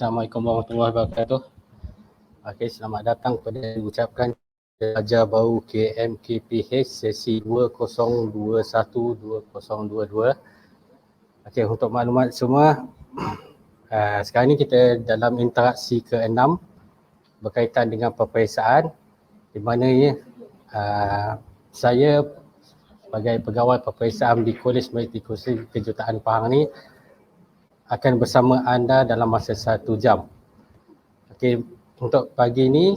Assalamualaikum warahmatullahi wabarakatuh. Okey, selamat datang pada ucapkan pelajar baru KMKPH sesi 2021-2022. Okey, untuk maklumat semua, sekarang ni kita dalam interaksi ke-6 berkaitan dengan peperiksaan, di mana saya sebagai pegawai peperiksaan di Kolej Multikultural Kejuruteraan Pahang ni akan bersama anda dalam masa 1 jam. Okey, untuk pagi ni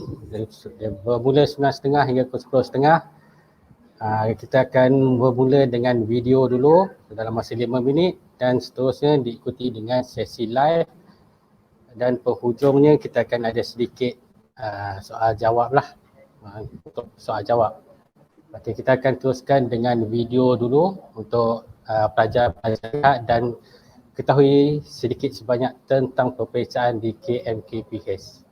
bermula 9.30 hingga pukul 10.30. Kita akan bermula dengan video dulu dalam masa 5 minit dan seterusnya diikuti dengan sesi live, dan penghujungnya kita akan ada sedikit soal jawab lah, untuk soal jawab. Okey, kita akan teruskan dengan video dulu untuk pelajar-pelajar dan ketahui sedikit sebanyak tentang peperiksaan di KMKPH.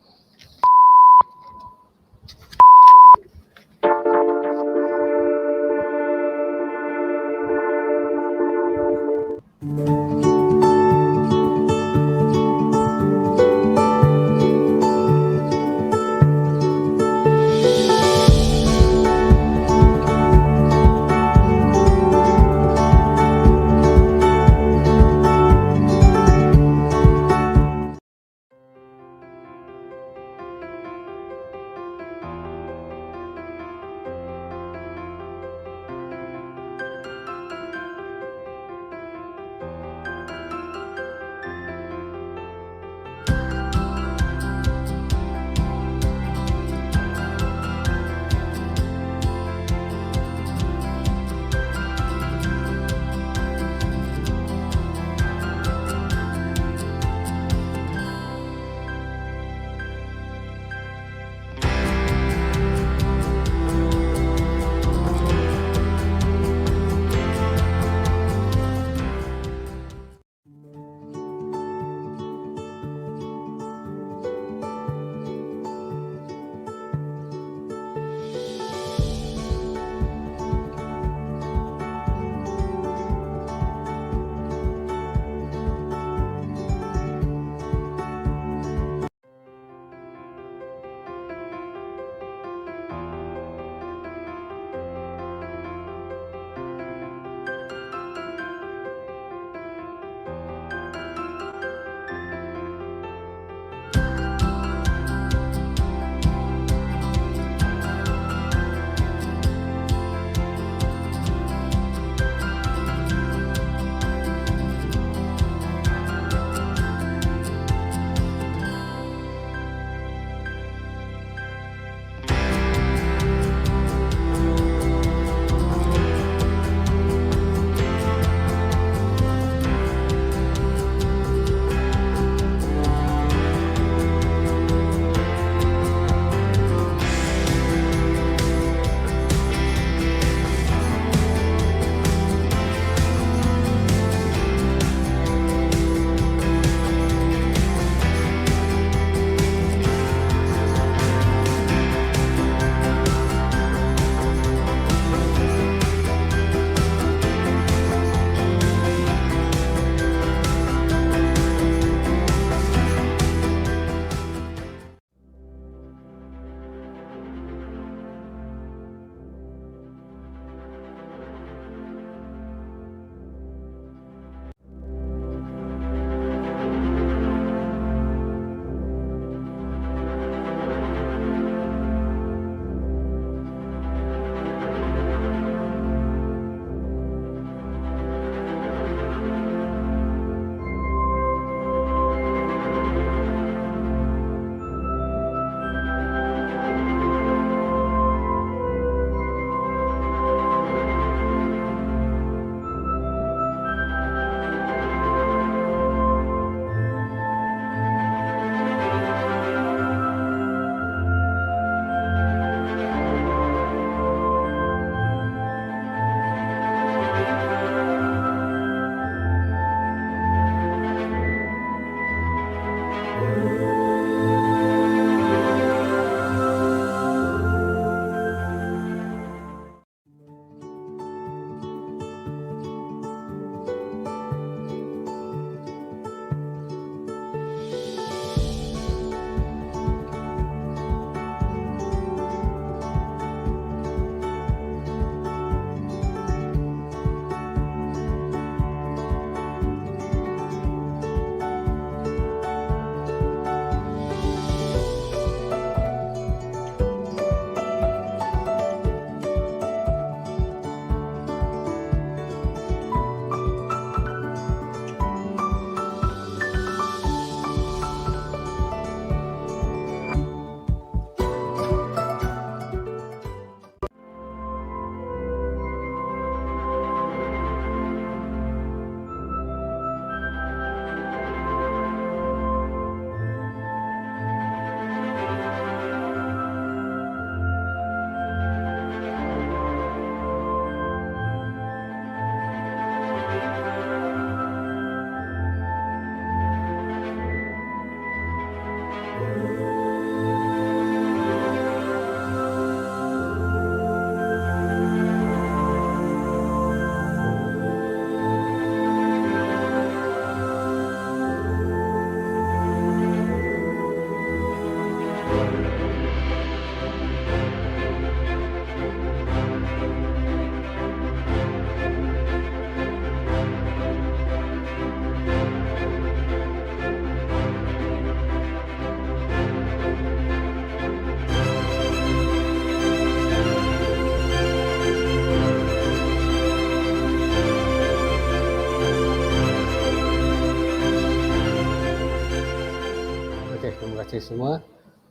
kasih semua.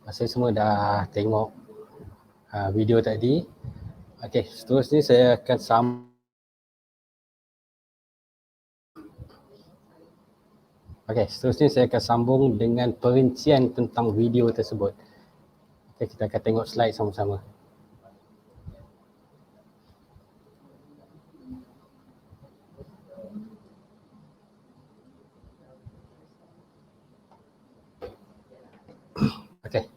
Saya semua dah tengok video tadi. Okey, seterusnya saya akan sambung dengan perincian tentang video tersebut. Okey, kita akan tengok slide sama-sama. Okey.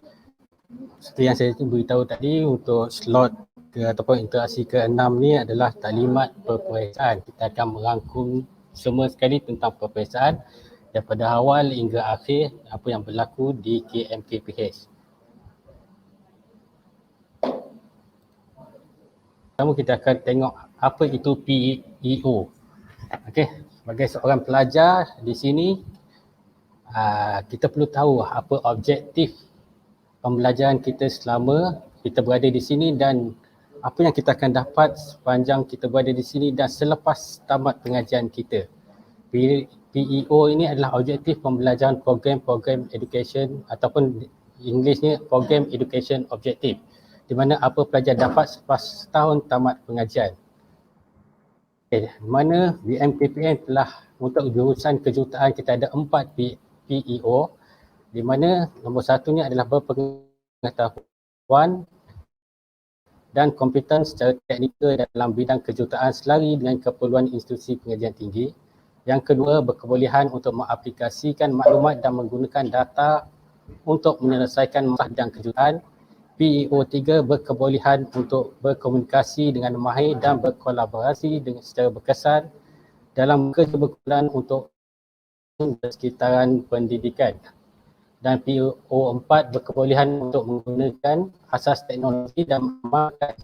Seperti yang saya beritahu tadi, untuk slot ataupun interaksi ke-6 ni adalah taklimat peperiksaan. Kita akan merangkum semua sekali tentang peperiksaan daripada awal hingga akhir apa yang berlaku di KMKPH. Pertama kita akan tengok apa itu PEO. Okey, sebagai seorang pelajar di sini kita perlu tahu apa objektif pembelajaran kita selama kita berada di sini dan apa yang kita akan dapat sepanjang kita berada di sini dan selepas tamat pengajian kita. PEO ini adalah objektif pembelajaran program education ataupun Englishnya program education objective, di mana apa pelajar dapat selepas setahun tamat pengajian. Okay, di mana BMKPN telah untuk jurusan kejuruteraan kita ada 4 PEO, di mana nombor satunya adalah berpengetahuan dan kompeten secara teknikal dalam bidang kejuruteraan selari dengan keperluan institusi pengajian tinggi. Yang kedua, berkebolehan untuk mengaplikasikan maklumat dan menggunakan data untuk menyelesaikan masalah bidang kejuruteraan. PEO 3, berkebolehan untuk berkomunikasi dengan mahir dan berkolaborasi dengan secara berkesan dalam kerja berkumpulan untuk sekitaran pendidikan. Dan PEO 4, berkebolehan untuk menggunakan asas teknologi dan mengamalkan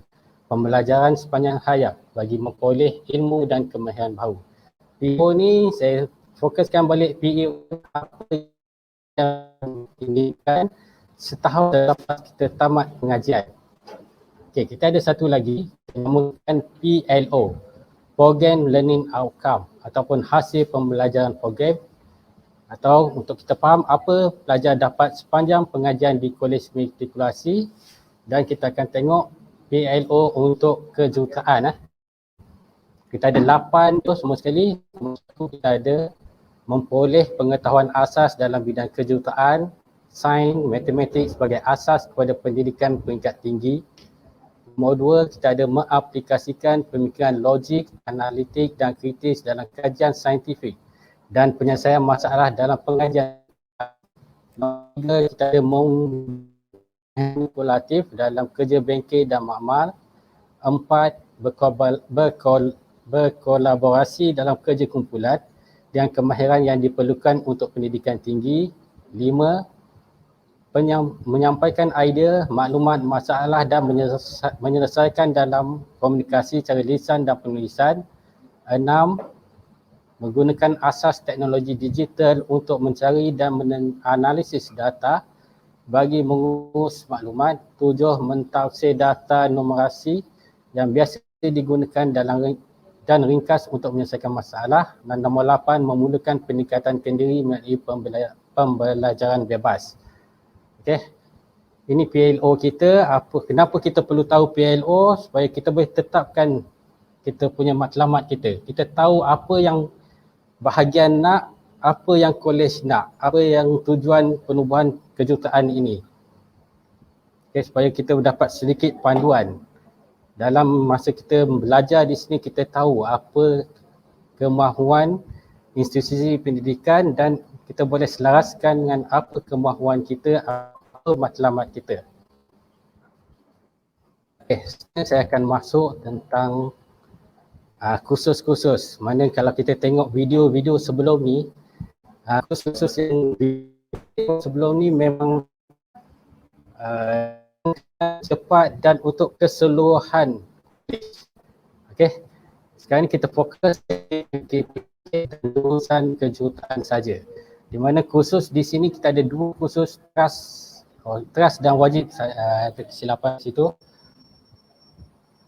pembelajaran sepanjang hayat bagi memperoleh ilmu dan kemahiran baru. PEO ni saya fokuskan balik PEO apa yang diinginkan setahun selepas kita tamat pengajian. Okey, kita ada satu lagi yang dinamakan PLO, Program Learning Outcome ataupun hasil pembelajaran program, atau untuk kita faham apa pelajar dapat sepanjang pengajian di kolej matrikulasi. Dan kita akan tengok PLO untuk kejuruteraan. Kita ada 8 tu semua sekali. Kita ada memperoleh pengetahuan asas dalam bidang kejuruteraan, sains, matematik sebagai asas kepada pendidikan peringkat tinggi. Nombor 2, kita ada mengaplikasikan pemikiran logik, analitik dan kritis dalam kajian saintifik dan penyelesaian masalah dalam pengajian. Nombor 3, kita ada manipulatif dalam kerja bengkel dan makmal. 4, berkolaborasi dalam kerja kumpulan dengan kemahiran yang diperlukan untuk pendidikan tinggi. 5, menyampaikan idea, maklumat, masalah dan menyelesaikan dalam komunikasi secara lisan dan penulisan. 6, menggunakan asas teknologi digital untuk mencari dan menganalisis data bagi mengurus maklumat. 7, mentafsir data numerasi yang biasa digunakan dan ringkas untuk menyelesaikan masalah. Dan nombor 8, memulakan peningkatan kendiri melalui pembelajaran bebas. Okey, ini PLO kita. Kenapa kita perlu tahu PLO? Supaya kita boleh tetapkan kita punya matlamat kita. Kita tahu apa yang bahagian nak, apa yang kolej nak, apa yang tujuan penubuhan kejuruteraan ini. Okay, supaya kita dapat sedikit panduan. Dalam masa kita belajar di sini, kita tahu apa kemahuan institusi pendidikan dan kita boleh selaraskan dengan apa kemahuan kita, apa matlamat kita. Okay, saya akan masuk tentang kursus-kursus. Mana kalau kita tengok video-video sebelum ni, kursus yang sebelum ni memang cepat dan untuk keseluruhan. Okey. Sekarang ni kita fokus jurusan kejuruteraan saja. Di mana kursus di sini kita ada 2 kursus trust dan wajib, kesilapan situ.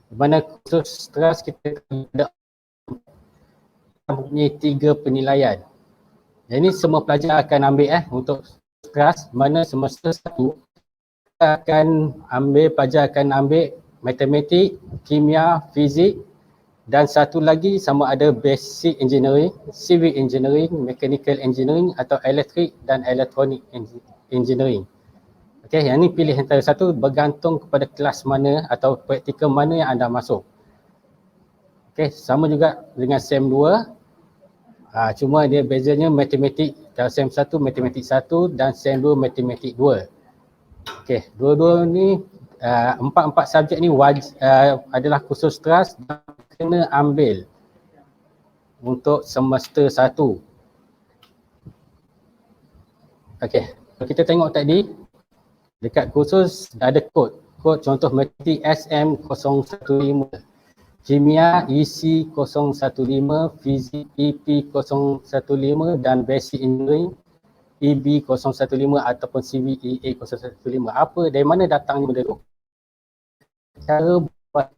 Di mana kursus trust kita ada mempunyai 3 penilaian. Yang ini semua pelajar akan ambil untuk trust mana semester 1 kita akan ambil, pelajar akan ambil matematik, kimia, fizik dan satu lagi sama ada basic engineering, civil engineering, mechanical engineering atau elektrik dan electronic engineering. Okey, yang ni pilih antara satu bergantung kepada kelas mana atau praktikal mana yang anda masuk. Okey, sama juga dengan SEM 2. Cuma dia bezanya matematik, kalau SEM 1 matematik 1 dan SEM 2 matematik 2. Okey, dua-dua ni empat-empat subjek ni adalah khusus trust dan kena ambil untuk semester 1. Okey, kalau kita tengok tadi dekat khusus ada kod contoh matematik SM015, kimia EC 015, fizik EP 015 dan basic engineering EB 015 ataupun CVEA 015. Apa, dari mana datangnya benda tu? Cara buat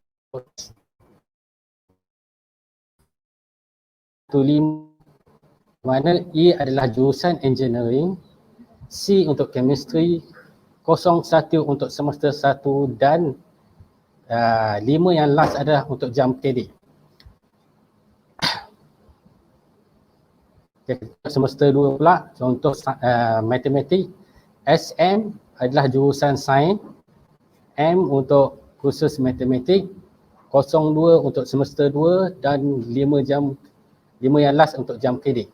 15 mana E adalah jurusan engineering, C untuk chemistry, 01 untuk semester 1 dan 5 yang last adalah untuk jam kredit. Semester 2 pula contoh matematik, SM adalah jurusan sains, M untuk khusus matematik, 02 untuk semester 2 dan 5 yang last untuk jam kredit.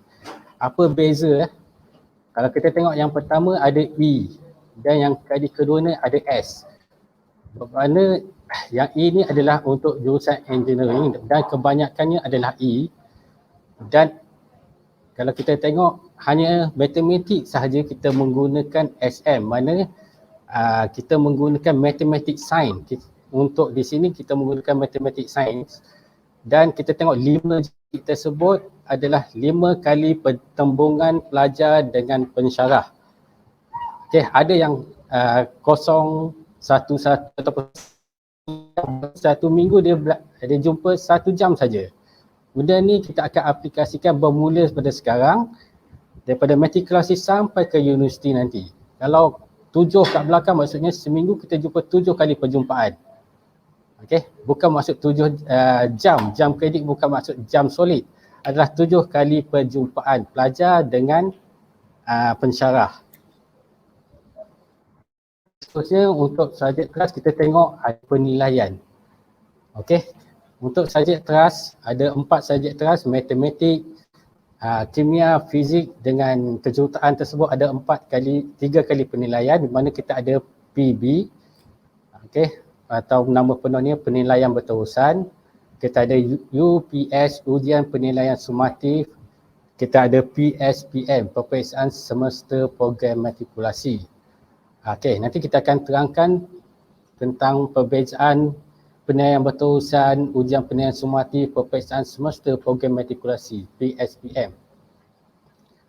Apa beza? Kalau kita tengok yang pertama ada E dan yang kali kedua ni ada S. Bermakna yang E ni adalah untuk jurusan engineering dan kebanyakannya adalah E. Dan kalau kita tengok hanya matematik sahaja kita menggunakan SM, mana kita menggunakan matematik sains. Untuk di sini kita menggunakan matematik sains dan kita tengok 5 tersebut adalah 5 kali pertembungan pelajar dengan pensyarah. Okey, ada yang 011 ataupun satu minggu dia jumpa 1 jam saja. Benda ni kita akan aplikasikan bermula daripada sekarang, daripada matrikulasi sampai ke universiti nanti. Kalau 7 kat belakang maksudnya seminggu kita jumpa 7 kali perjumpaan. Okey, bukan maksud 7 jam kredit, bukan maksud jam solid. Adalah 7 kali perjumpaan pelajar dengan pensyarah. Seterusnya untuk subjek trust kita tengok ada penilaian. Okey, untuk subjek trust ada 4 subjek trust, matematik, kimia, fizik dengan kejuruteraan tersebut ada 3 kali penilaian di mana kita ada PB. Okey, atau nama penuhnya penilaian berterusan. Kita ada UPS, ujian penilaian sumatif. Kita ada PSPM, peperiksaan semester program matrikulasi. Okey, nanti kita akan terangkan tentang perbezaan penilaian berterusan, ujian penilaian sumatif, peperiksaan semester program matrikulasi, PSPM.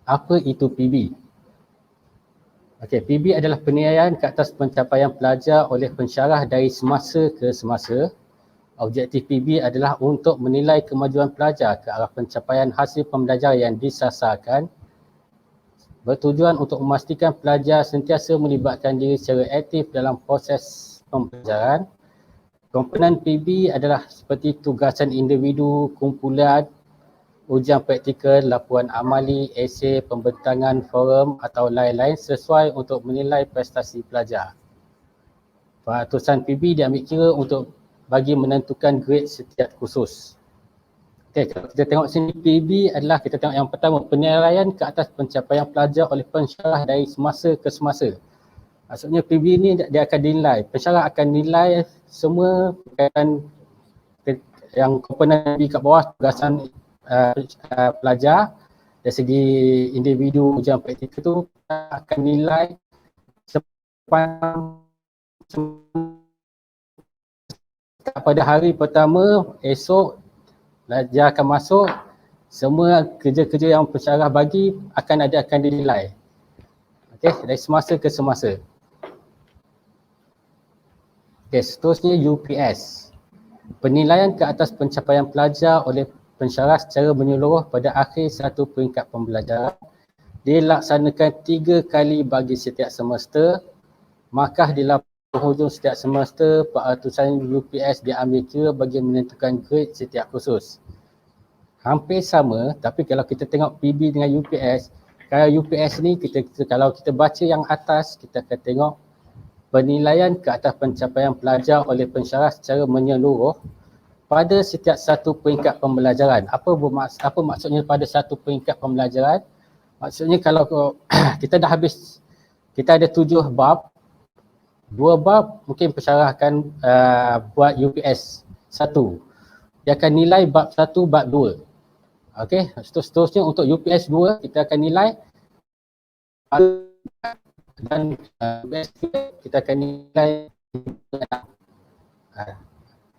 Apa itu PB? Okey, PB adalah penilaian ke atas pencapaian pelajar oleh pensyarah dari semasa ke semasa. Objektif PB adalah untuk menilai kemajuan pelajar ke arah pencapaian hasil pembelajaran yang disasarkan, bertujuan untuk memastikan pelajar sentiasa melibatkan diri secara aktif dalam proses pembelajaran. Komponen PB adalah seperti tugasan individu, kumpulan, ujian praktikal, laporan amali, esei, pembentangan forum atau lain-lain sesuai untuk menilai prestasi pelajar. Peratusan PB diambil kira untuk bagi menentukan grade setiap khusus. Okey, kalau kita tengok sini PB adalah kita tengok yang pertama penilaian ke atas pencapaian pelajar oleh pensyarah dari semasa ke semasa. Maksudnya PB ni dia akan dinilai, pensyarah akan nilai semua berkaitan yang komponen PB kat bawah, tugasan pelajar dari segi individu, ujian praktikal tu akan nilai pada hari pertama esok pelajar akan masuk, semua kerja-kerja yang pensyarah bagi akan dinilai. Okey, dari semasa ke semasa. Okey, seterusnya UPS. Penilaian ke atas pencapaian pelajar oleh pensyarah secara menyeluruh pada akhir satu peringkat pembelajaran dilaksanakan 3 kali bagi setiap semester, maka di penghujung setiap semester peratusan UPS diambil kira bagi menentukan grade setiap kursus. Hampir sama, tapi kalau kita tengok PB dengan UPS, kalau UPS ni kalau kita baca yang atas, kita akan tengok penilaian ke atas pencapaian pelajar oleh pensyarah secara menyeluruh pada setiap satu peringkat pembelajaran. Apa maksudnya pada satu peringkat pembelajaran? Maksudnya kalau kita dah habis, kita ada 7 bab, 2 bab mungkin pensyarah akan buat UPS 1. Dia akan nilai bab 1, bab 2. Okey, seterusnya untuk UPS 2 kita akan nilai dan UPS 3 kita akan nilai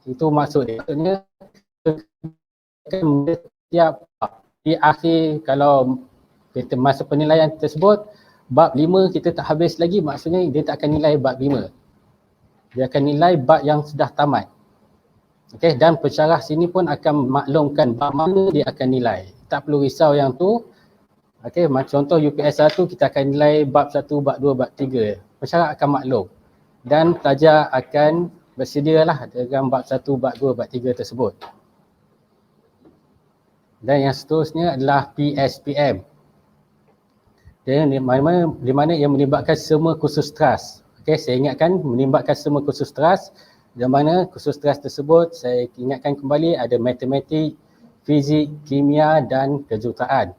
itu maksud dia. Maksudnya setiap di akhir kalau kita masa penilaian tersebut bab 5 kita tak habis lagi, maksudnya dia tak akan nilai bab 5. Dia akan nilai bab yang sudah tamat. Okey, dan pensyarah sini pun akan maklumkan bab mana dia akan nilai. Tak perlu risau yang tu. Okey, contoh UPS 1 kita akan nilai bab 1, bab 2, bab 3. Pensyarah akan maklum. Dan pelajar akan bersedialah dengan bab 1, bab 2, bab 3 tersebut. Dan yang seterusnya adalah PSPM. Dan di mana ia melibatkan semua kursus teras. Okey, saya ingatkan melibatkan semua kursus teras. Di mana kursus teras tersebut saya ingatkan kembali ada matematik, fizik, kimia dan kejuruteraan.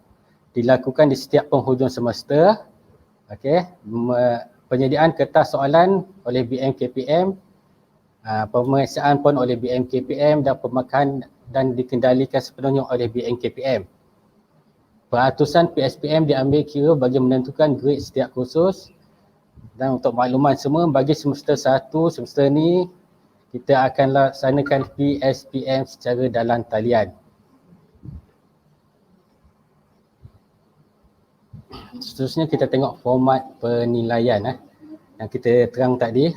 Dilakukan di setiap penghujung semester. Okey, penyediaan kertas soalan oleh BMKPM, pemeriksaan pun oleh BMKPM dan pemakan dan dikendalikan sepenuhnya oleh BMKPM. Peratusan PSPM diambil kira bagi menentukan grade setiap kursus. Dan untuk makluman semua, bagi semester 1, semester ni kita akan laksanakan PSPM secara dalam talian. Seterusnya kita tengok format penilaian yang kita terang tadi.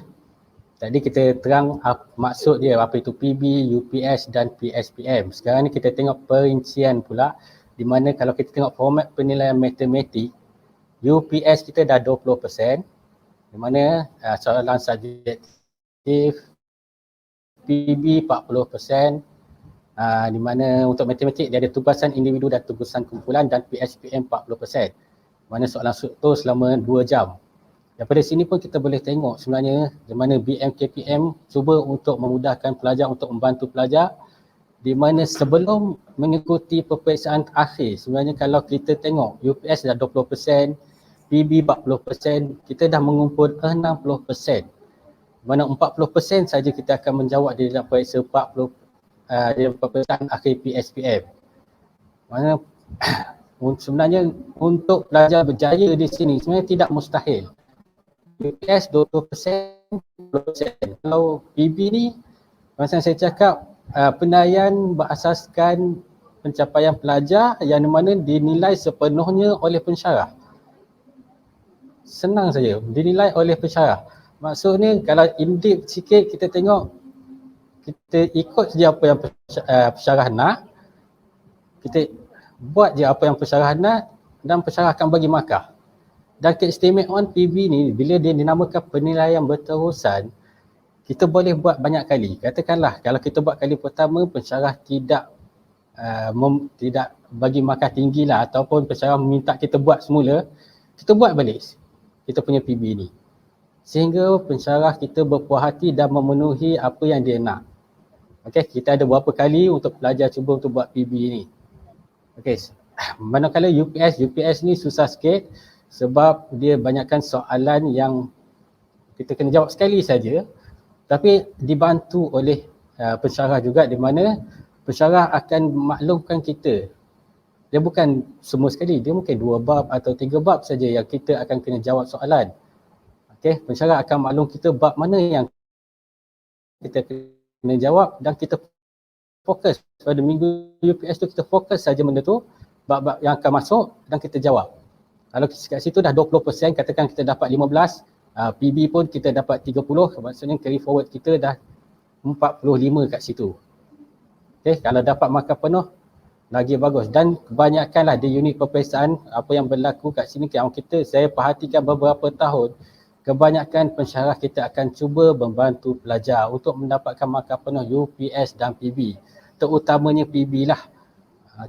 Tadi kita terang maksud dia apa itu PB, UPS dan PSPM. Sekarang ni kita tengok perincian pula, di mana kalau kita tengok format penilaian matematik, UPS kita dah 20%, di mana soalan subjektif, PB 40%, di mana untuk matematik dia ada tugasan individu dan tugasan kumpulan, dan PSPM 40%. Mana soalan struktur selama 2 jam. Daripada sini pun kita boleh tengok sebenarnya di mana BMKPM cuba untuk memudahkan pelajar, untuk membantu pelajar, di mana sebelum mengikuti peperiksaan akhir, sebenarnya kalau kita tengok UPS dah 20%, PB 40%, kita dah mengumpul 60%. Mana 40% saja kita akan menjawab di dalam periksa 40 di peperiksaan akhir PSPM. Mana sebenarnya untuk pelajar berjaya di sini sebenarnya tidak mustahil. UPS 20%, 10%. Kalau PB ni, macam saya cakap, penilaian berasaskan pencapaian pelajar yang mana dinilai sepenuhnya oleh pensyarah. Senang saja, dinilai oleh pensyarah. Maksudnya kalau in-depth sikit kita tengok, kita ikut saja apa yang pensyarah nak, kita buat je apa yang pensyarah nak dan pensyarah akan bagi markah. Dan keistimewaan PB ni bila dia dinamakan penilaian berterusan, kita boleh buat banyak kali. Katakanlah kalau kita buat kali pertama pensyarah tidak bagi markah tinggi lah, ataupun pensyarah meminta kita buat semula, kita buat balik kita punya PB ni. Sehingga pensyarah kita berpuas hati dan memenuhi apa yang dia nak. Okey, kita ada berapa kali untuk pelajar cuba untuk buat PB ni. Okey, manakala UPS ni susah sikit sebab dia banyakkan soalan yang kita kena jawab sekali saja, tapi dibantu oleh pensyarah juga, di mana pensyarah akan maklumkan kita. Dia bukan semua sekali, dia mungkin 2 bab atau 3 bab saja yang kita akan kena jawab soalan. Okey, pensyarah akan maklum kita bab mana yang kita kena jawab dan kita fokus pada minggu UPS tu, kita fokus saja benda tu, bab-bab yang akan masuk dan kita jawab. Kalau kat situ dah 20%, katakan kita dapat 15, PB pun kita dapat 30, maksudnya carry forward kita dah 45 kat situ. Okey, kalau dapat markah penuh, lagi bagus. Dan kebanyakanlah di unit peperiksaan apa yang berlaku kat sini kita, saya perhatikan beberapa tahun, kebanyakan pensyarah kita akan cuba membantu pelajar untuk mendapatkan markah penuh UPS dan PB. Terutamanya PB lah.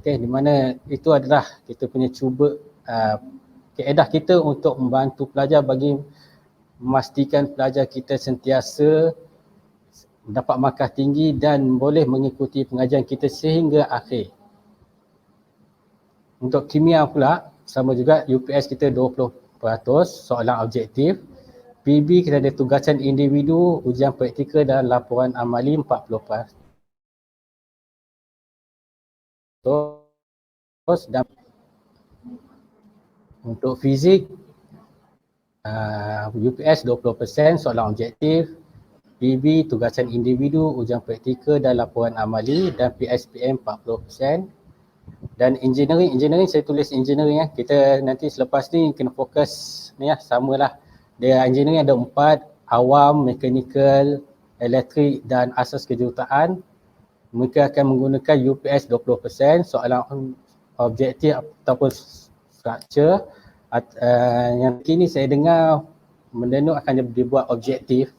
Okey, di mana itu adalah kita punya cuba kaedah kita untuk membantu pelajar bagi memastikan pelajar kita sentiasa dapat markah tinggi dan boleh mengikuti pengajian kita sehingga akhir. Untuk kimia pula, sama juga UPS kita 20% soalan objektif. PB kita ada tugasan individu, ujian praktikal dan laporan amali 40%. Dan untuk fizik, UPS 20% soalan objektif, PB tugasan individu, ujian praktikal dan laporan amali dan PSPM 40%. Dan engineering saya tulis engineering kita nanti selepas ni kena fokus ni samalah. Dia engineering ada 4, awam, mechanical, elektrik dan asas kejuruteraan. Mereka akan menggunakan UPS 20%, soalan objektif ataupun structure. Yang kini saya dengar mendenuk akan dibuat objektif.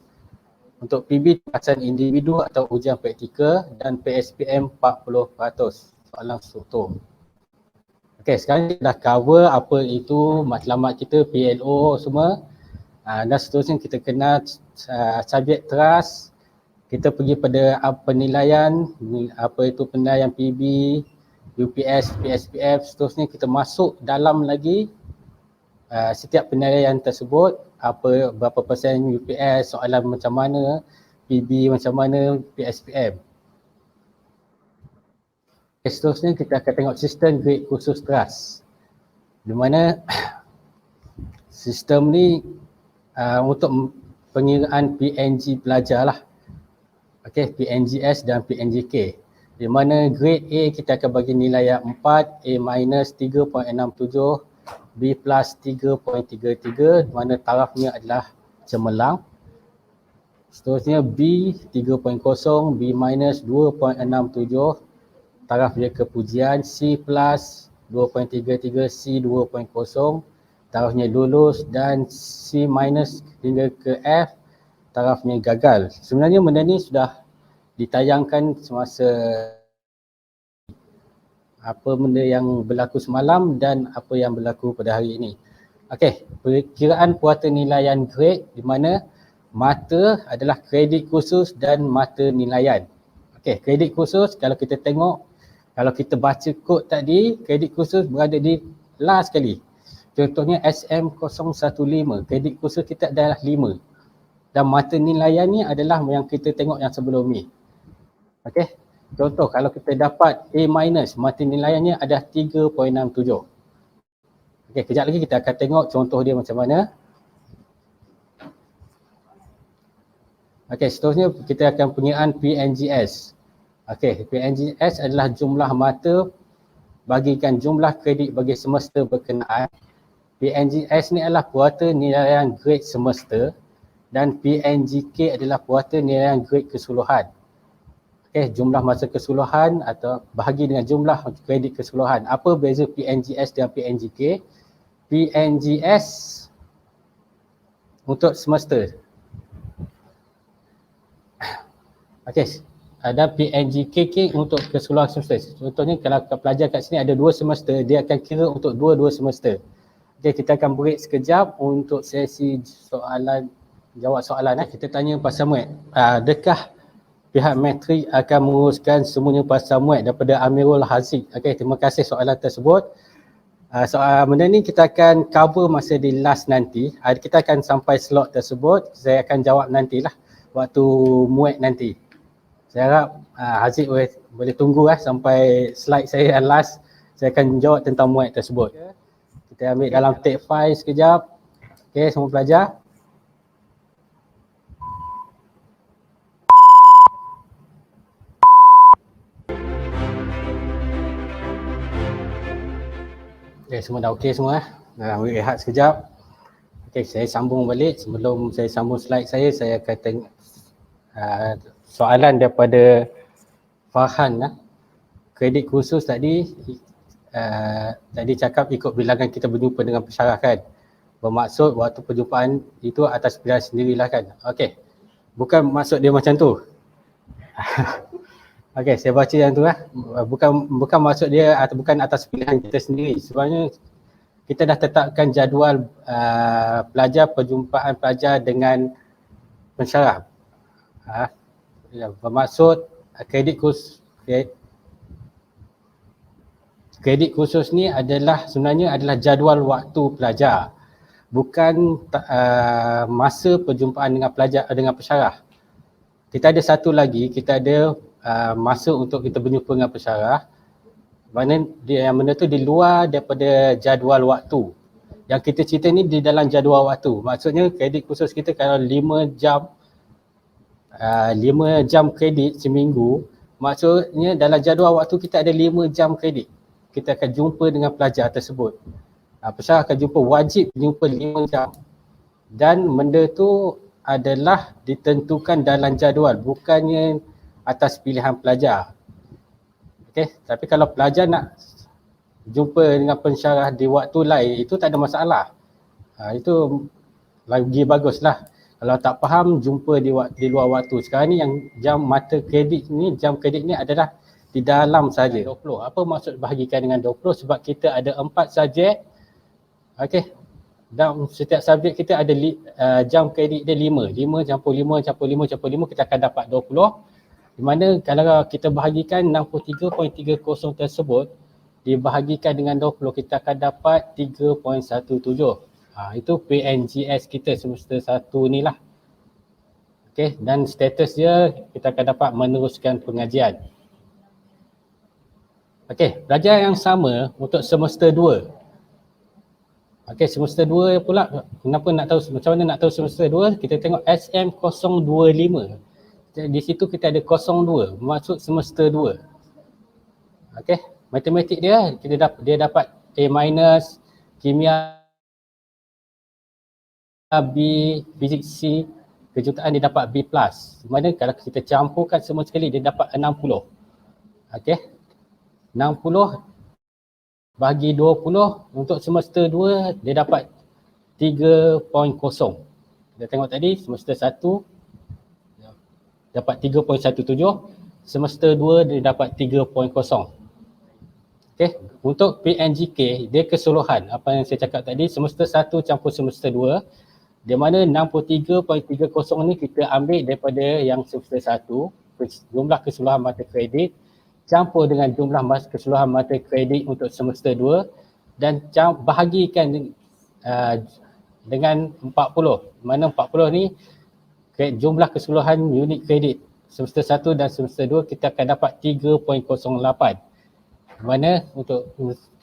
Untuk PB tugasan individu atau ujian praktikal dan PSPM 40%. Soalan struktur. Okey, sekarang kita dah cover apa itu matlamat kita, PLO semua. Dan seterusnya kita kenal subjek trust. Kita pergi pada penilaian, apa itu penilaian PB, UPS, PSPF. Seterusnya kita masuk dalam lagi setiap penilaian tersebut, berapa persen UPS, soalan macam mana, PB macam mana, PSPM. Seterusnya kita akan tengok sistem grade khusus trust, di mana sistem ni untuk pengiraan PNG pelajar lah. Okey, PNGS dan PNGK. Di mana grade A kita akan bagi nilai yang 4, A minus 3.67, B plus 3.33, di mana tarafnya adalah cemerlang. Seterusnya B 3.0, B minus 2.67, taraf dia kepujian, C plus 2.33, C 2.0, tarafnya lulus, dan C minus hingga ke F, tarafnya gagal. Sebenarnya benda ni sudah ditayangkan semasa apa benda yang berlaku semalam dan apa yang berlaku pada hari ini. Okey, perkiraan puata nilaian grade di mana mata adalah kredit khusus dan mata nilaian. Okey, kredit khusus kalau kita tengok, kalau kita baca kod tadi, kredit khusus berada di last sekali. Contohnya SM015, kredit khusus kita adalah 5. Dan mata nilaian ni adalah yang kita tengok yang sebelum ni. Okey, contoh kalau kita dapat A minus, mata nilaiannya ada 3.67. Okey, kejap lagi kita akan tengok contoh dia macam mana. Okey, seterusnya kita akan pengiraan PNGS. Okey, PNGS adalah jumlah mata bagikan jumlah kredit bagi semester berkenaan. PNGS ni adalah puata nilaian grade semester dan PNGK adalah puata nilaian grade keseluruhan. Okey, jumlah masa keseluruhan atau bahagi dengan jumlah kredit keseluruhan. Apa beza PNGS dan PNGK? PNGS untuk semester. Okey, ada PNGKK untuk keseluruhan semester. Contohnya kalau pelajar kat sini ada 2 semester, dia akan kira untuk 2 semester. Okey, kita akan break sekejap untuk sesi soalan, jawab soalan. Kita tanya pasal MUAT. Adakah pihak metrik akan menguruskan semuanya pasal MUAT daripada Amirul Haziq? Okey, terima kasih soalan tersebut. Soal benda ni kita akan cover masa di last nanti. Kita akan sampai slot tersebut, saya akan jawab nantilah waktu MUAT nanti. Saya harap Haziq boleh tunggu sampai slide saya last. Saya akan jawab tentang MUAT tersebut. Kita ambil dalam take 5 sekejap. Okey, semua pelajar. Okey, semua dah okey semua. Ambil rehat sekejap. Okey, saya sambung balik. Sebelum saya sambung slide saya akan tengok soalan daripada Farhan. kredit khusus tadi cakap ikut bilangan kita berjumpa dengan pensyarah kan. Bermaksud waktu perjumpaan itu atas pilihan sendirilah kan. Okey. Bukan maksud dia macam tu. Okey, saya baca yang tu lah. Bukan maksud dia atau bukan atas pilihan kita sendiri. Sebenarnya kita dah tetapkan jadual perjumpaan pelajar dengan pensyarah. Bermaksud kredit khusus ni sebenarnya adalah jadual waktu pelajar, bukan masa perjumpaan dengan pelajar dengan pensyarah. Kita ada satu lagi, kita ada masa untuk kita berjumpa dengan pensyarah, mana yang benda tu di luar daripada jadual waktu. Yang kita cerita ni di dalam jadual waktu. Maksudnya kredit khusus kita kalau 5 jam kredit seminggu, maksudnya dalam jadual waktu kita ada 5 jam kredit. Kita akan jumpa dengan pelajar tersebut. Pensyarah akan wajib jumpa 5 jam. Dan benda tu adalah ditentukan dalam jadual, bukannya atas pilihan pelajar. Okey, tapi kalau pelajar nak jumpa dengan pensyarah di waktu lain, itu tak ada masalah. Itu lagi baguslah. Kalau tak faham, jumpa di luar waktu. Sekarang ni yang jam kredit ni adalah di dalam saja. 20. Apa maksud bahagikan dengan 20? Sebab kita ada 4 subjek. Okey. Dan setiap subjek kita ada jam kredit dia 5. 5 campur 5 campur 5 campur 5 kita akan dapat 20. Di mana kalau kita bahagikan 63.30 tersebut dibahagikan dengan 20, kita akan dapat 3.17. Itu PNGS kita semester 1 ni lah. Okey, dan status dia kita akan dapat meneruskan pengajian. Okey, pelajar yang sama untuk semester 2. Okey, semester 2 pula, kenapa nak tahu, macam mana nak tahu semester 2? Kita tengok SM025. Di situ kita ada 02, maksud semester 2. Okey, matematik dia, dia dapat A-, kimia B, fizik C, kejutaan dia dapat B+. Mana kalau kita campurkan semua sekali dia dapat 60. Okey, 60 bagi 20 untuk semester 2 dia dapat 3.0. Kita tengok tadi semester 1 dapat 3.17, semester 2 dia dapat 3.0. Okey, untuk PNGK dia keseluruhan apa yang saya cakap tadi, semester 1 campur semester 2, di mana 63.30 ni kita ambil daripada yang semester 1, jumlah keseluruhan mata kredit campur dengan jumlah keseluruhan mata kredit untuk semester 2 dan bahagikan dengan 40. Mana 40 ni jumlah keseluruhan unit kredit semester 1 dan semester 2 kita akan dapat 3.08. Mana untuk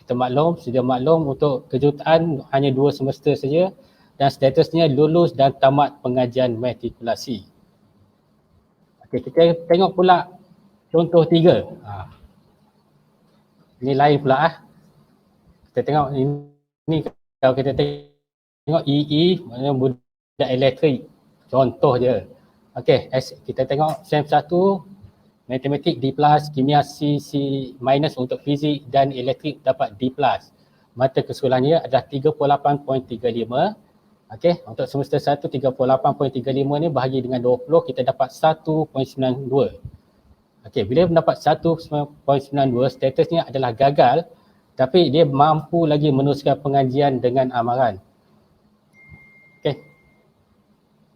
kita sedia maklum untuk kejutaan hanya 2 semester saja dan statusnya lulus dan tamat pengajian matrikulasi. Okey, kita tengok pula contoh 3. Ini lain pula Kita tengok ini kalau kita tengok EE, maknanya budak elektrik. Contoh je. Okey, kita tengok SEM 1, matematik D+, kimia C minus untuk fizik dan elektrik dapat D+. Mata keseluruhannya adalah 38.35. Okey, untuk semester 1 38.35 ni bahagi dengan 20 kita dapat 1.92. Okey, bila mendapat 1.92 statusnya adalah gagal tapi dia mampu lagi meneruskan pengajian dengan amaran. Okey.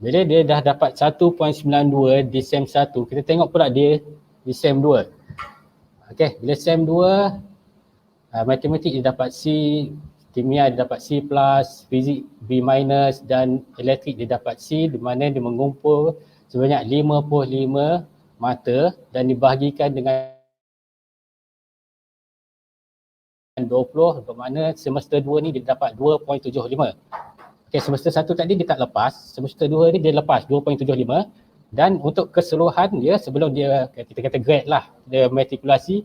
Bila dia dah dapat 1.92 di SEM 1, kita tengok pula dia di SEM 2. Okey, bila SEM 2 matematik dia dapat C, kimia dia dapat C+, fizik B- dan elektrik dia dapat C, di mana dia mengumpul sebanyak 55 mata dan dibahagikan dengan 20, bermakna semester 2 ni dia dapat 2.75. Okey, semester 1 tadi dia tak lepas, semester 2 ni dia lepas 2.75 dan untuk keseluruhan dia sebelum dia kita kata grade lah, dia matrikulasi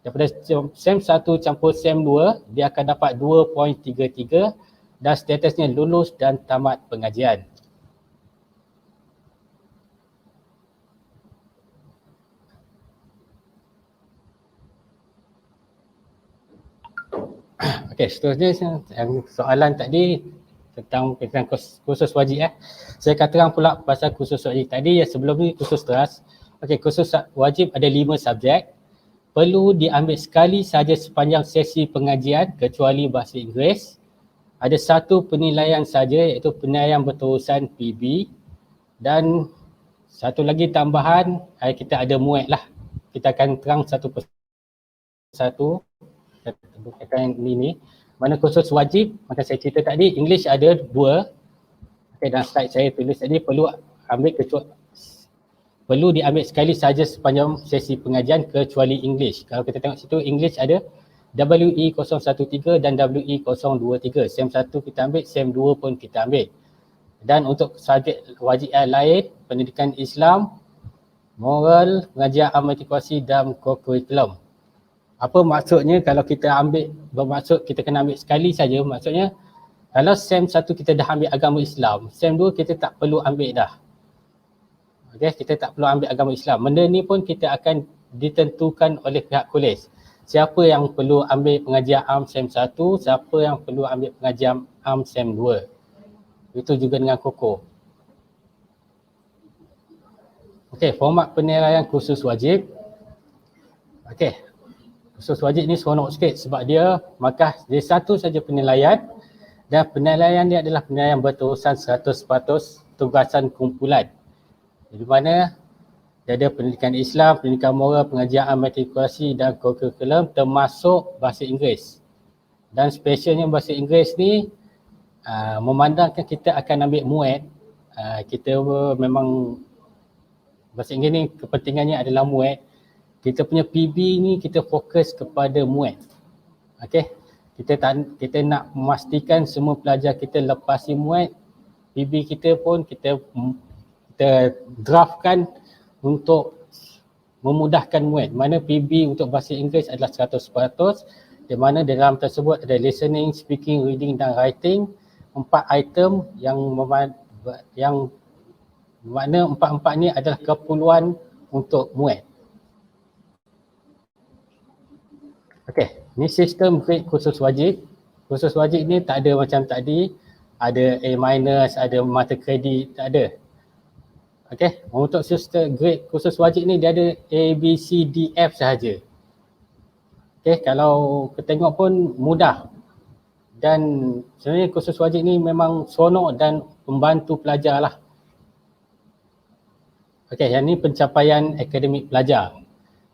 daripada SEM 1 campur SEM 2 dia akan dapat 2.33 dan statusnya lulus dan tamat pengajian. Okey, seterusnya yang soalan tadi tentang kursus wajib. Saya akan terang pula pasal kursus wajib tadi. Yang sebelum ni kursus teras. Okey, kursus wajib ada 5 subjek. Perlu diambil sekali saja sepanjang sesi pengajian kecuali bahasa Inggeris. Ada satu penilaian saja iaitu penilaian berterusan PB. Dan satu lagi tambahan, kita ada muat lah. Kita akan terang satu persatu. Kita ini. Mana kursus wajib, maka saya cerita tadi, English ada 2. Okay, dan slide saya tulis tadi perlu diambil sekali saja sepanjang sesi pengajian kecuali English. Kalau kita tengok situ, English ada WE013 dan WE023. SEM 1 kita ambil, SEM 2 pun kita ambil. Dan untuk subjek wajib yang lain, pendidikan Islam, moral, pengajian amal-itikasi dan kurikulum. Apa maksudnya kalau kita ambil, bermaksud kita kena ambil sekali saja, maksudnya kalau SEM 1 kita dah ambil agama Islam, SEM 2 kita tak perlu ambil dah. Okay, kita tak perlu ambil agama Islam. Benda ni pun kita akan ditentukan oleh pihak kolej. Siapa yang perlu ambil pengajian AM SEM 1, siapa yang perlu ambil pengajian AM SEM 2. Itu juga dengan KOKO. Okay, format penilaian kursus wajib. Okay. Kursus wajib ni seronok sikit sebab dia satu saja penilaian dan penilaian dia adalah penilaian berterusan 100% tugasan kumpulan. Di mana dia ada pendidikan Islam, pendidikan moral, pengajian amal-itikasi dan kurikulum termasuk bahasa Inggeris. Dan spesialnya bahasa Inggeris ni memandangkan kita akan ambil muat, kita memang bahasa Inggeris ni kepentingannya adalah muat. Kita punya PB ni kita fokus kepada muat. Okey. Kita nak memastikan semua pelajar kita lepasi muat. PB kita pun kita draftkan untuk memudahkan muat. Mana PB untuk bahasa Inggeris adalah 100%, di mana dalam tersebut ada listening, speaking, reading dan writing. 4 item yang mana 4 ni adalah keperluan untuk muat. Okey, ni sistem grade kursus wajib. Kursus wajib ni tak ada macam tadi, ada A-, ada mata kredit, tak ada. Okey, untuk sistem grade kursus wajib ni dia ada A, B, C, D, F sahaja. Okey, kalau kita tengok pun mudah. Dan sebenarnya kursus wajib ni memang seronok dan membantu pelajar lah. Okey, yang ni pencapaian akademik pelajar.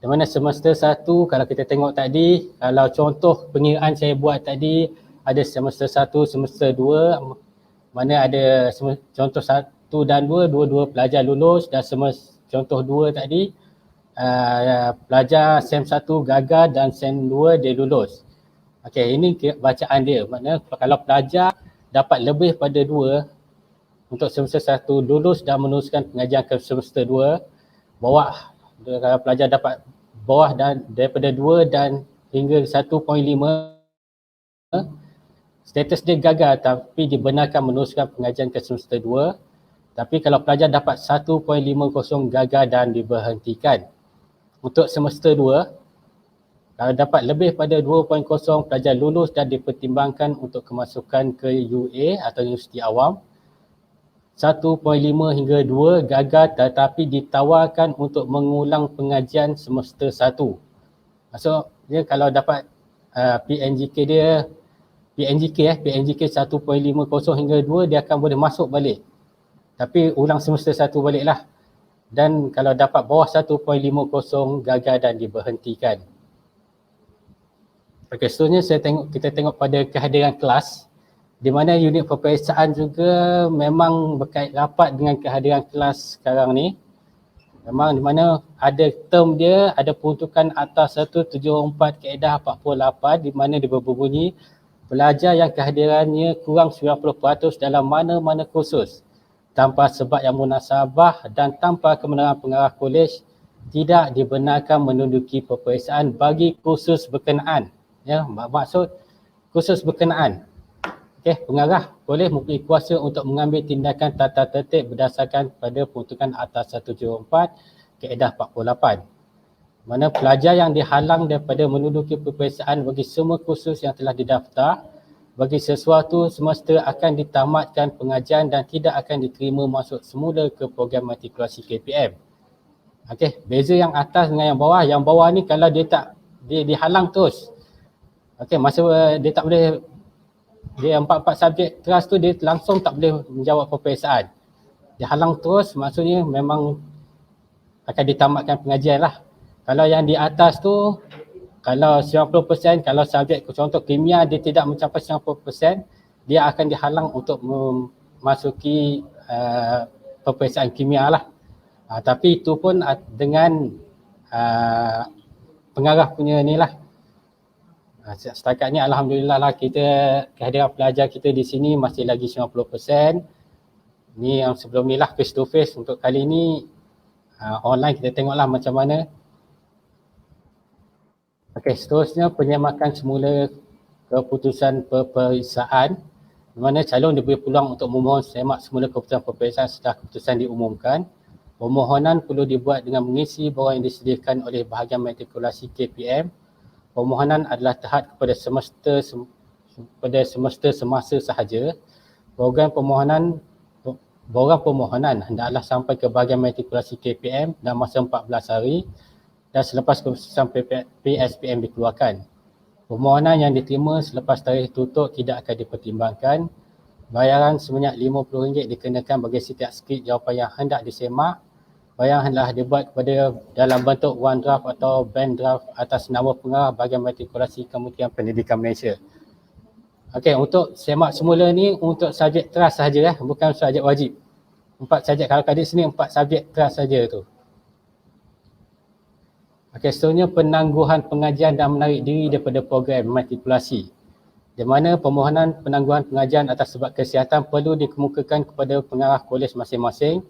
Di mana semester 1 kalau kita tengok tadi, kalau contoh pengiraan saya buat tadi, ada semester 1, semester 2, mana ada contoh 1 dan 2, dua-dua pelajar lulus, dan contoh 2 tadi, pelajar SEM 1 gagal dan SEM 2 dia lulus. Okey, ini bacaan dia. Maknanya kalau pelajar dapat lebih pada 2 untuk semester 1 lulus dan meneruskan pengajian ke semester 2, bawah, kalau pelajar dapat bawah dan daripada 2 dan hingga 1.5, status dia gagal tapi dibenarkan meneruskan pengajian ke semester 2. Tapi kalau pelajar dapat 1.50 gagal dan diberhentikan. Untuk semester 2, kalau dapat lebih pada 2.0, pelajar lulus dan dipertimbangkan untuk kemasukan ke UA atau Universiti Awam. 1.5 hingga 2 gagal tetapi ditawarkan untuk mengulang pengajian semester 1. Maksudnya kalau dapat PNGK 1.50 hingga 2, dia akan boleh masuk balik. Tapi ulang semester 1 balik lah. Dan kalau dapat bawah 1.50 gagal dan diberhentikan. Okey, seterusnya kita tengok pada kehadiran kelas. Di mana unit peperiksaan juga memang berkait rapat dengan kehadiran kelas sekarang ni. Memang di mana ada term dia, ada peruntukan atas 174 kaedah 48 di mana dia berbunyi pelajar yang kehadirannya kurang 90% dalam mana-mana kursus tanpa sebab yang munasabah dan tanpa kebenaran pengarah kolej tidak dibenarkan menduduki peperiksaan bagi kursus berkenaan. Ya, maksud kursus berkenaan. Okey, pengarah boleh mempunyai kuasa untuk mengambil tindakan tata tertib berdasarkan pada peruntukan atas 174 kaedah 48. mana pelajar yang dihalang daripada menduduki peperiksaan bagi semua kursus yang telah didaftar bagi sesuatu semesta akan ditamatkan pengajian dan tidak akan diterima masuk semula ke program matrikulasi KPM. Okey, beza yang atas dengan yang bawah. Yang bawah ni kalau dia tak dihalang terus. Okey, masa dia tak boleh, dia 4 subjek teras tu dia langsung tak boleh menjawab peperiksaan. Dia halang terus, maksudnya memang akan ditamatkan pengajian lah. Kalau yang di atas tu, kalau 90%, kalau subjek contoh kimia dia tidak mencapai 90%, dia akan dihalang untuk memasuki peperiksaan kimia lah. Tapi itu pun dengan pengarah punya ni lah. Setakat ni alhamdulillah lah, kita kehadiran pelajar kita di sini masih lagi 90%. Ni yang sebelum ni lah face to face. Untuk kali ni online kita tengoklah macam mana. Okey, seterusnya penyemakan semula keputusan peperiksaan, di mana calon diberi peluang untuk memohon semak semula keputusan peperiksaan setelah keputusan diumumkan. Permohonan perlu dibuat dengan mengisi borang yang disediakan oleh bahagian matrikulasi KPM. Permohonan adalah terhad kepada semesta semasa sahaja. Borang permohonan hendaklah sampai ke bahagian matrikulasi KPM dalam masa 14 hari dan selepas keputusan PSPM dikeluarkan. Permohonan yang diterima selepas tarikh tutup tidak akan dipertimbangkan. Bayaran sebanyak RM50 dikenakan bagi setiap skrip jawapan yang hendak disemak. Bayaran hendaklah dibuat kepada dalam bentuk one draft atau band draft atas nama pengarah bahagian matrikulasi Kementerian Pendidikan Malaysia. Okey, untuk semak semula ni untuk subjek teras sahaja, bukan subjek wajib. 4 subjek, kalau kat sini 4 subjek teras saja tu. Okey, seterusnya penangguhan pengajian dan menarik diri daripada program matrikulasi. Di mana permohonan penangguhan pengajian atas sebab kesihatan perlu dikemukakan kepada pengarah kolej masing-masing.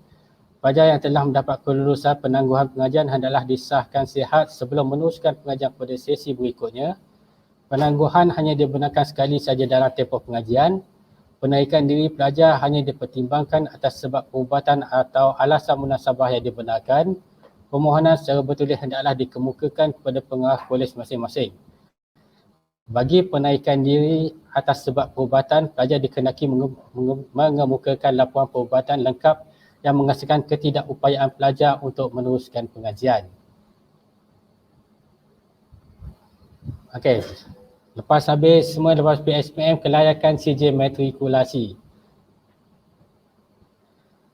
Pelajar yang telah mendapat kelulusan penangguhan pengajian hendaklah disahkan sihat sebelum meneruskan pengajian pada sesi berikutnya. Penangguhan hanya dibenarkan sekali saja dalam tempoh pengajian. Penarikan diri pelajar hanya dipertimbangkan atas sebab perubatan atau alasan munasabah yang dibenarkan. Permohonan secara bertulis hendaklah dikemukakan kepada pengarah kolej masing-masing. Bagi penarikan diri atas sebab perubatan, pelajar dikenaki mengemukakan laporan perubatan lengkap yang mengasaskan ketidakupayaan pelajar untuk meneruskan pengajian. Okey, lepas habis semua, lepas PSPM, kelayakan CJ matrikulasi.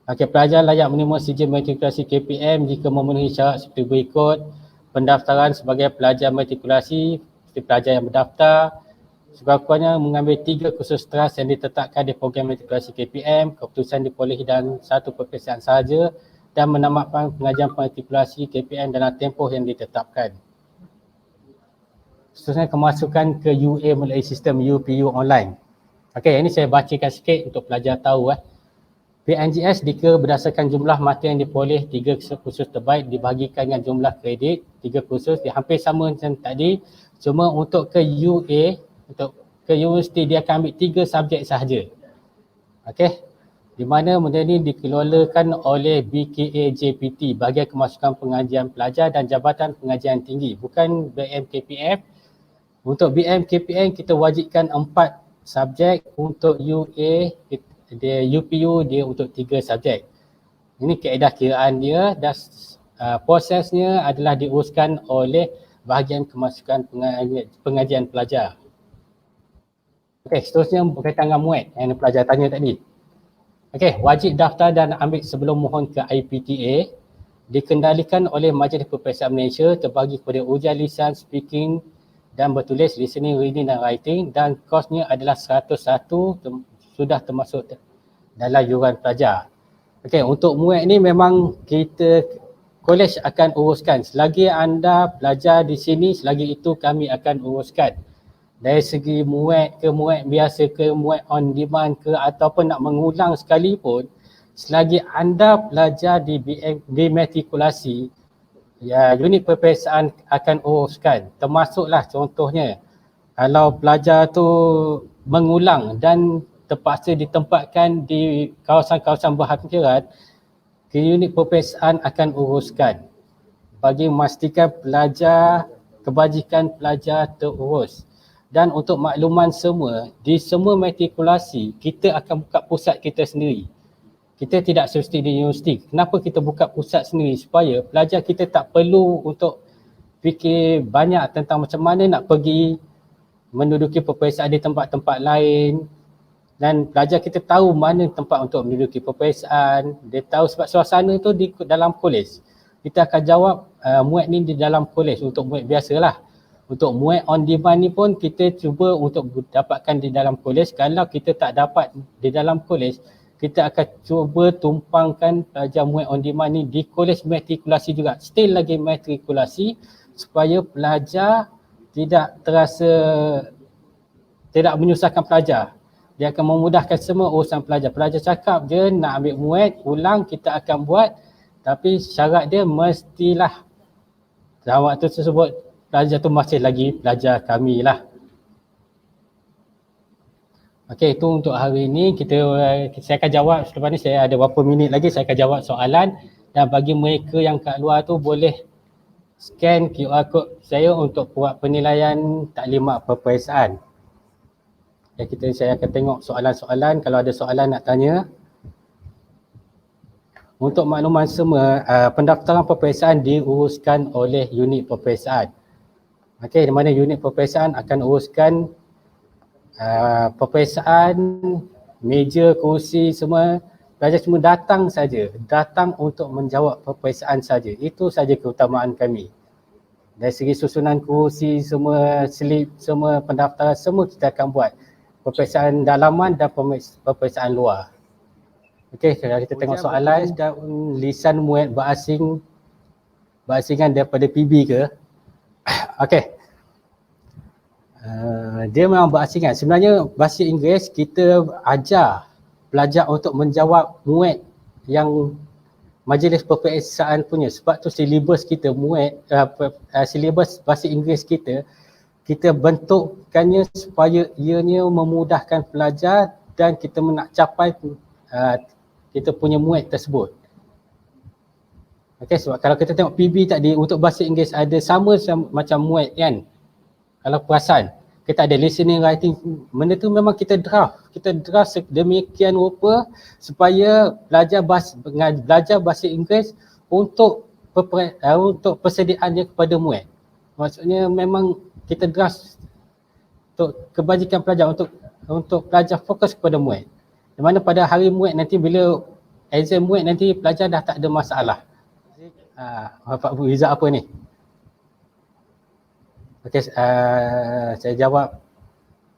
Okey, pelajar layak menerima CJ matrikulasi KPM jika memenuhi syarat seperti berikut. Pendaftaran sebagai pelajar matrikulasi, seperti pelajar yang berdaftar, sekurang-kurangnya mengambil 3 kursus teras yang ditetapkan di program matrikulasi KPM, keputusan diperolehi dalam 1 peperiksaan sahaja dan menamatkan pengajian matrikulasi KPM dalam tempoh yang ditetapkan. Seterusnya kemasukan ke UA melalui sistem UPU online. Okey, ini saya bacakan sikit untuk pelajar tahu. PNGS dikira berdasarkan jumlah mata yang diperoleh. 3 kursus terbaik dibahagikan dengan jumlah kredit 3 kursus, dia hampir sama macam tadi. Cuma untuk ke UA, untuk ke universiti dia akan ambil 3 subjek sahaja. Okey, di mana benda ni dikelolakan oleh BKA JPT, Bahagian Kemasukan Pengajian Pelajar dan Jabatan Pengajian Tinggi, bukan BMKPM. Untuk BMKPM kita wajibkan 4 subjek, untuk UA dia UPU dia untuk 3 subjek. Ini kaedah kiraan dia dan prosesnya adalah diuruskan oleh Bahagian Kemasukan Pengajian Pelajar. Okey, seterusnya berkaitan dengan MUAT yang pelajar tanya tadi. Okey, wajib daftar dan ambil sebelum mohon ke IPTA dikendalikan oleh Majlis Peperiksaan Malaysia, terbagi kepada ujian lisan, speaking dan bertulis, listening, reading dan writing, dan kosnya adalah 101, sudah termasuk dalam yuran pelajar. Okey, untuk MUAT ni memang kita kolej akan uruskan. Selagi anda pelajar di sini, selagi itu kami akan uruskan. Dari segi MUAT ke MUAT biasa ke MUAT on demand ke ataupun nak mengulang sekalipun, selagi anda pelajar di matrikulasi, ya, unit peperiksaan akan uruskan. Termasuklah contohnya kalau pelajar tu mengulang dan terpaksa ditempatkan di kawasan-kawasan berhadirat, unit peperiksaan akan uruskan. bagi memastikan kebajikan pelajar terurus. Dan untuk makluman semua, di semua matrikulasi kita akan buka pusat kita sendiri. Kita tidak semesti di universiti. Kenapa kita buka pusat sendiri? Supaya pelajar kita tak perlu untuk fikir banyak tentang macam mana nak pergi menduduki peperiksaan di tempat-tempat lain, dan pelajar kita tahu mana tempat untuk menduduki peperiksaan. Dia tahu sebab suasana tu di dalam kolej. Kita akan jawab muat ni di dalam kolej untuk muat biasalah. Untuk muat on demand ni pun kita cuba untuk dapatkan di dalam kolej. Kalau kita tak dapat di dalam kolej, kita akan cuba tumpangkan pelajar muat on demand ni di kolej matrikulasi juga. Still lagi matrikulasi supaya pelajar tidak terasa, tidak menyusahkan pelajar. Dia akan memudahkan semua urusan pelajar. Pelajar cakap je nak ambil muat, ulang kita akan buat. Tapi syarat dia mestilah dalam waktu tersebut pelajar tu masih lagi pelajar kami lah. Okey, itu untuk hari ini. Saya akan jawab selepas ni, saya ada berapa minit lagi saya akan jawab soalan. Dan bagi mereka yang kat luar tu boleh scan QR code saya untuk buat penilaian taklimat peperiksaan. Saya akan tengok soalan-soalan. Kalau ada soalan nak tanya. Untuk makluman semua, pendaftaran peperiksaan diuruskan oleh unit peperiksaan. Okey, di mana unit peperiksaan akan uruskan peperiksaan, meja, kursi semua. Pelajar cuma datang saja, datang untuk menjawab peperiksaan saja. Itu saja keutamaan kami. Dari segi susunan kursi, semua slip, semua pendaftaran, semua kita akan buat. Peperiksaan dalaman dan peperiksaan luar. Okey, kalau kita tengok soalan, lisan muat berasingan daripada PB ke? Okey. Dia memang berasingan. Sebenarnya bahasa Inggeris kita ajar pelajar untuk menjawab muat yang majlis peperiksaan punya. Sebab tu silibus kita silibus bahasa Inggeris kita bentukkannya supaya ianya memudahkan pelajar dan kita nak capai kita punya muat tersebut. Okey, sebab kalau kita tengok PB tadi untuk bahasa Inggeris ada sama macam muat kan. Kalau perasan, kita ada listening, writing, benda tu memang kita draft sedemikian rupa supaya belajar bahasa Inggeris untuk persediaannya kepada muat. Maksudnya memang kita draft untuk kebajikan pelajar, untuk pelajar fokus kepada muat. Di mana pada hari muat nanti, bila exam muat nanti, pelajar dah tak ada masalah. Pak Bu Izzat apa ni? Okey, saya jawab.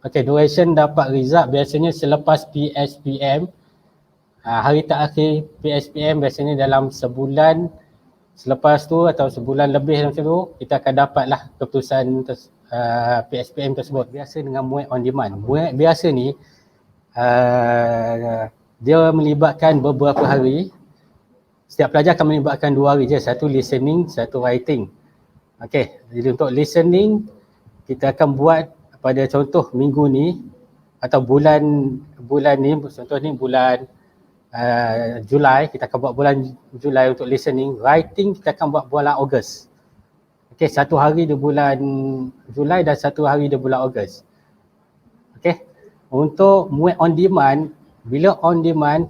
Okey, duration dapat result biasanya selepas PSPM. Hari terakhir PSPM biasanya dalam sebulan selepas tu atau sebulan lebih macam tu, kita akan dapatlah keputusan PSPM tersebut. Biasa dengan muat on demand. Muat biasa ni dia melibatkan beberapa hari. Setiap pelajar akan melibatkan 2 hari je, satu listening, satu writing. Okey, jadi untuk listening kita akan buat pada contoh minggu ni atau bulan ni, contoh ni bulan Julai, kita akan buat bulan Julai untuk listening. Writing kita akan buat bulan Ogos. Okey, 1 hari di bulan Julai dan 1 hari di bulan Ogos. Okey, untuk muat on demand, bila on demand,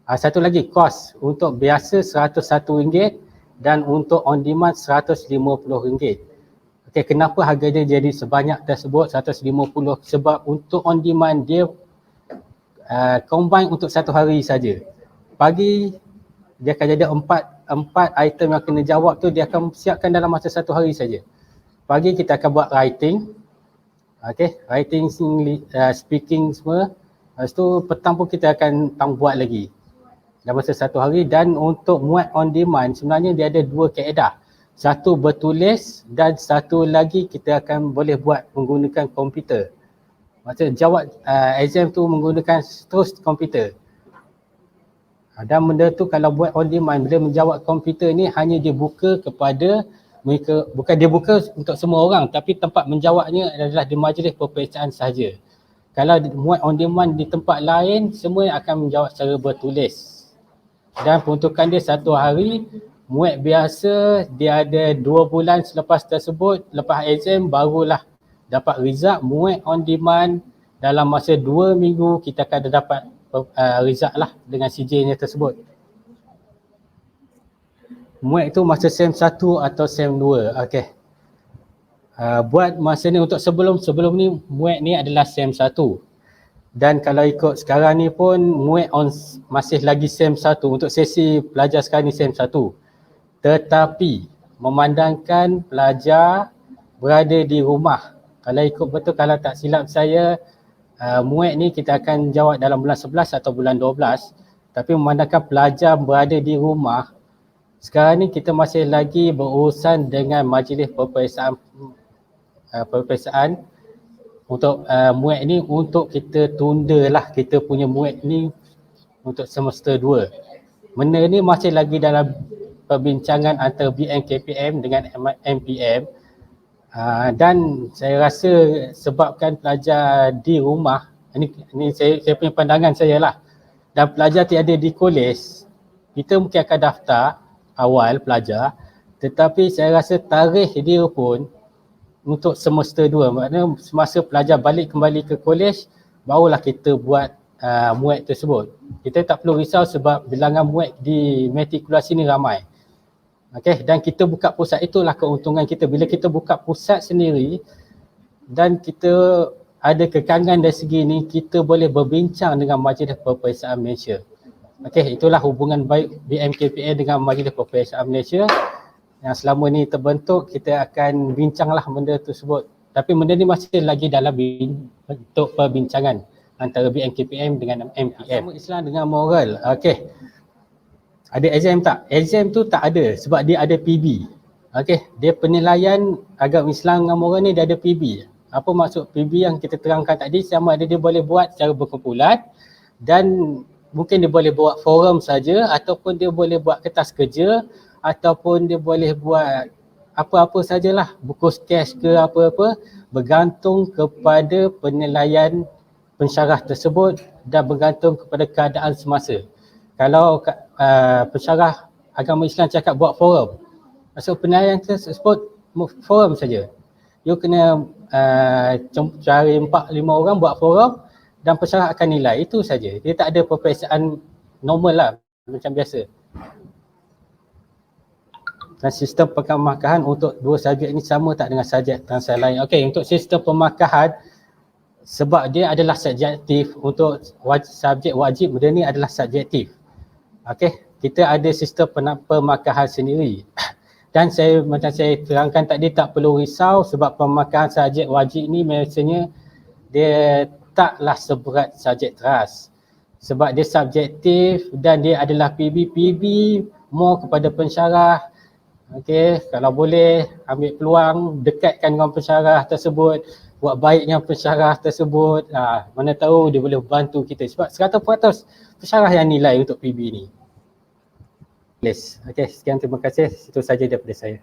satu lagi kos untuk biasa RM101 dan untuk on demand RM150. Okey, kenapa harga dia jadi sebanyak tersebut RM150? Sebab untuk on demand dia combine untuk 1 hari saja. Pagi dia akan jadi empat item yang kena jawab tu, dia akan siapkan dalam masa 1 hari saja. Pagi kita akan buat writing. Okey, writing, speaking semua. Lepas tu petang pun kita akan buat lagi dalam masa 1 hari. Dan untuk muat on demand sebenarnya dia ada 2 kaedah. Satu bertulis dan satu lagi kita akan boleh buat menggunakan komputer. Maksudnya jawab exam tu menggunakan terus komputer. Dan benda tu kalau buat on demand, bila menjawab komputer ni hanya dibuka kepada mereka, bukan dia buka untuk semua orang, tapi tempat menjawabnya adalah di majlis peperiksaan sahaja. Kalau muat on demand di tempat lain, semua akan menjawab secara bertulis. Dan peruntukan dia 1 hari MUET biasa dia ada 2 bulan selepas tersebut, lepas exam barulah dapat result. MUET on demand dalam masa 2 minggu kita akan dapat result lah dengan CJ-nya tersebut. MUET tu masa SEM 1 atau SEM 2. Okey. Buat masa ni untuk sebelum ni MUET ni adalah SEM 1. Dan kalau ikut sekarang ni pun MUET masih lagi SEM 1 untuk sesi pelajar sekarang ni SEM 1. Tetapi memandangkan pelajar berada di rumah. Kalau ikut betul, kalau tak silap saya, MUET ni kita akan jawab dalam bulan 11 atau bulan 12. Tapi memandangkan pelajar berada di rumah, sekarang ni kita masih lagi berurusan dengan majlis peperiksaan untuk MUET ni, untuk kita tunda lah kita punya MUET ni untuk semester 2. Benda ni masih lagi dalam perbincangan antara BMKPM dengan MPM. Dan saya rasa sebabkan pelajar di rumah, ini saya punya pandangan saya lah, dan pelajar tiada di kolej, kita mungkin akan daftar awal pelajar, tetapi saya rasa tarikh dia pun untuk semester 2, maknanya semasa pelajar balik kembali ke kolej, barulah kita buat MUET tersebut. Kita tak perlu risau sebab bilangan MUET di matrikulasi ni ramai. Okey, dan kita buka pusat, itulah keuntungan kita. Bila kita buka pusat sendiri dan kita ada kekangan dari segi ni, kita boleh berbincang dengan Majlis Peperiksaan Malaysia. Okey, itulah hubungan baik BMKPM dengan Majlis Peperiksaan Malaysia yang selama ni terbentuk. Kita akan bincanglah benda tersebut. Tapi benda ni masih lagi dalam bentuk perbincangan antara BMKPM dengan MPM. Islam dengan moral. Okey. Ada exam tak? Exam tu tak ada sebab dia ada PB. Okey, dia penilaian agama Islam dengan moral ni dia ada PB. Apa maksud PB yang kita terangkan tadi? Sama ada dia boleh buat secara berkumpulan dan mungkin dia boleh buat forum saja, ataupun dia boleh buat kertas kerja, ataupun dia boleh buat apa-apa sajalah, buku sketch ke apa-apa, bergantung kepada penilaian pensyarah tersebut dan bergantung kepada keadaan semasa. Kalau pensyarah agama Islam cakap buat forum, maksud penilaian tersebut forum saja. You kena cari 4-5 orang buat forum dan pensyarah akan nilai, itu saja. Dia tak ada peperiksaan normal lah macam biasa. Dan sistem pemakahan untuk 2 subjek ni sama tak dengan subjek transfer lain? Okey, untuk sistem pemakahan, sebab dia adalah subjektif, untuk subjek wajib, benda ni adalah subjektif. Okey, kita ada sistem pemakahan sendiri. Dan macam saya terangkan tadi, tak perlu risau sebab pemakahan subjek wajib ni biasanya dia taklah seberat subjek teras. Sebab dia subjektif dan dia adalah PB more kepada pensyarah. Okey, kalau boleh ambil peluang, dekatkan dengan pensyarah tersebut, buat baik dengan pensyarah tersebut. Mana tahu dia boleh bantu kita sebab 100% pensyarah yang nilai untuk PB ni. Okey, sekian, terima kasih. Itu saja daripada saya.